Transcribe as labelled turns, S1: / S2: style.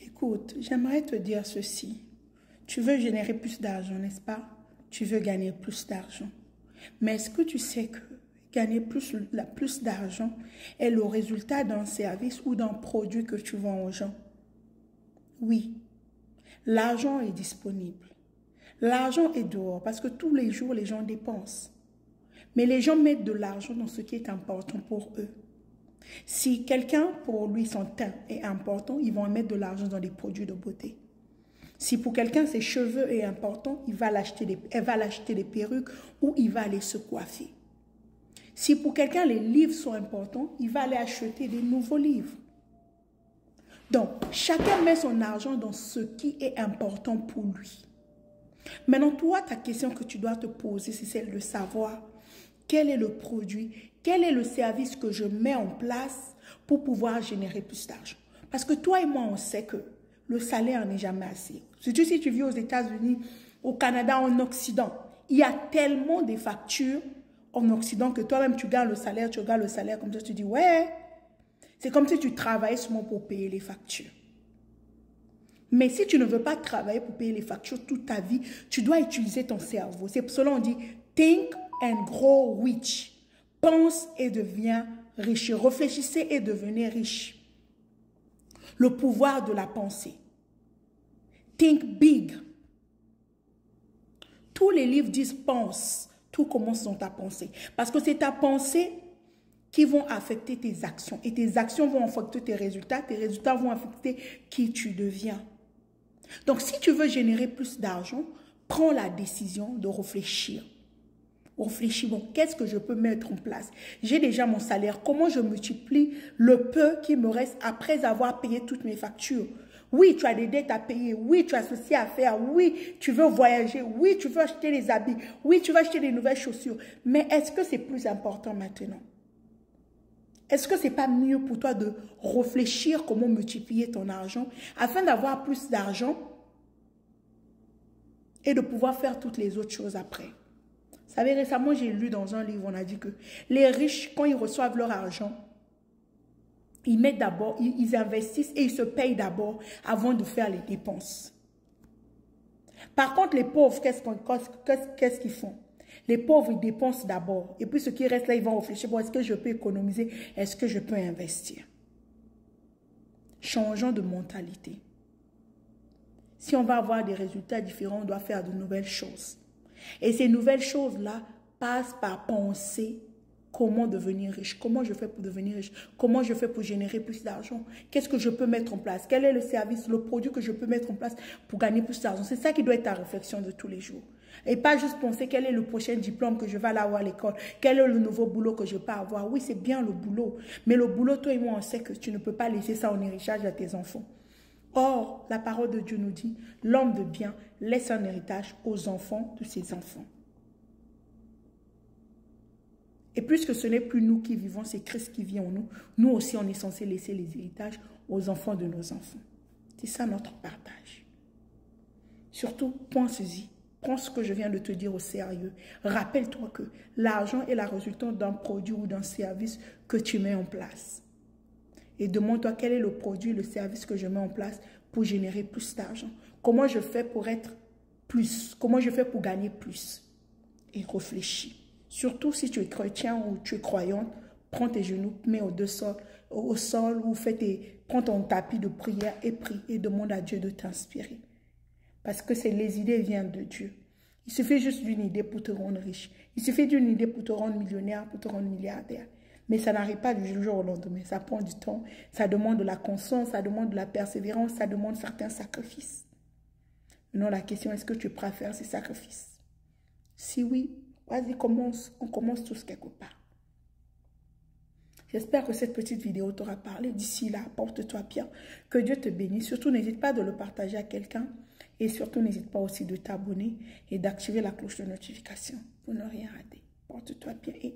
S1: Écoute, j'aimerais te dire ceci. Tu veux générer plus d'argent, n'est-ce pas? Tu veux gagner plus d'argent. Mais est-ce que tu sais que gagner plus d'argent est le résultat d'un service ou d'un produit que tu vends aux gens? Oui, l'argent est disponible. L'argent est dehors parce que tous les jours, les gens dépensent. Mais les gens mettent de l'argent dans ce qui est important pour eux. Si quelqu'un, pour lui, son teint est important, ils vont mettre de l'argent dans des produits de beauté. Si pour quelqu'un, ses cheveux est important, elle va l'acheter des perruques ou il va aller se coiffer. Si pour quelqu'un, les livres sont importants, il va aller acheter des nouveaux livres. Donc, chacun met son argent dans ce qui est important pour lui. Maintenant, toi, ta question que tu dois te poser, c'est celle de savoir quel est le produit, quel est le service que je mets en place pour pouvoir générer plus d'argent. Parce que toi et moi, on sait que le salaire n'est jamais assez. Surtout si tu vis aux États-Unis, au Canada, en Occident. Il y a tellement de factures en Occident que toi-même, tu regardes le salaire comme ça, tu dis, ouais, c'est comme si tu travaillais seulement pour payer les factures. Mais si tu ne veux pas travailler pour payer les factures toute ta vie, tu dois utiliser ton cerveau. C'est pour cela qu'on dit « think and grow rich ». Pense et deviens riche. Réfléchissez et devenez riche. Le pouvoir de la pensée. Think big. Tous les livres disent « pense ». Tout commence dans ta pensée. Parce que c'est ta pensée qui vont affecter tes actions. Et tes actions vont affecter tes résultats vont affecter qui tu deviens. Donc, si tu veux générer plus d'argent, prends la décision de réfléchir. Réfléchis, bon, qu'est-ce que je peux mettre en place? J'ai déjà mon salaire. Comment je multiplie le peu qui me reste après avoir payé toutes mes factures? Oui, tu as des dettes à payer. Oui, tu as ceci à faire. Oui, tu veux voyager. Oui, tu veux acheter des habits. Oui, tu veux acheter des nouvelles chaussures. Mais est-ce que c'est plus important maintenant? Est-ce que ce n'est pas mieux pour toi de réfléchir comment multiplier ton argent afin d'avoir plus d'argent et de pouvoir faire toutes les autres choses après? Vous savez, récemment, j'ai lu dans un livre, on a dit que les riches, quand ils reçoivent leur argent, ils mettent d'abord, ils investissent et ils se payent d'abord avant de faire les dépenses. Par contre, les pauvres, qu'est-ce qu'ils font? Les pauvres, ils dépensent d'abord. Et puis, ce qui reste là, ils vont réfléchir, bon, est-ce que je peux économiser? Est-ce que je peux investir? Changeons de mentalité. Si on va avoir des résultats différents, on doit faire de nouvelles choses. Et ces nouvelles choses-là passent par penser comment devenir riche. Comment je fais pour devenir riche? Comment je fais pour générer plus d'argent? Qu'est-ce que je peux mettre en place? Quel est le service, le produit que je peux mettre en place pour gagner plus d'argent? C'est ça qui doit être ta réflexion de tous les jours. Et pas juste penser quel est le prochain diplôme que je vais aller avoir à l'école. Quel est le nouveau boulot que je peux avoir. Oui, c'est bien le boulot. Mais le boulot, toi et moi, on sait que tu ne peux pas laisser ça en héritage à tes enfants. Or, la parole de Dieu nous dit, l'homme de bien laisse un héritage aux enfants de ses enfants. Et puisque ce n'est plus nous qui vivons, c'est Christ qui vit en nous, nous aussi on est censé laisser les héritages aux enfants de nos enfants. C'est ça notre partage. Surtout, pense-y. Prends ce que je viens de te dire au sérieux. Rappelle-toi que l'argent est la résultante d'un produit ou d'un service que tu mets en place. Et demande-toi quel est le produit, le service que je mets en place pour générer plus d'argent. Comment je fais pour être plus? Comment je fais pour gagner plus? Et réfléchis. Surtout si tu es chrétien ou tu es croyante, prends tes genoux, mets au sol ou prends ton tapis de prière et prie et demande à Dieu de t'inspirer. Parce que les idées viennent de Dieu. Il suffit juste d'une idée pour te rendre riche. Il suffit d'une idée pour te rendre millionnaire, pour te rendre milliardaire. Mais ça n'arrive pas du jour au lendemain. Ça prend du temps. Ça demande de la constance, ça demande de la persévérance, ça demande certains sacrifices. Maintenant, la question, est-ce que tu préfères ces sacrifices? Si oui, vas-y, commence. On commence tous quelque part. J'espère que cette petite vidéo t'aura parlé. D'ici là, porte-toi bien. Que Dieu te bénisse. Surtout, n'hésite pas de le partager à quelqu'un. Et surtout, n'hésite pas aussi de t'abonner et d'activer la cloche de notification pour ne rien rater. Porte-toi bien et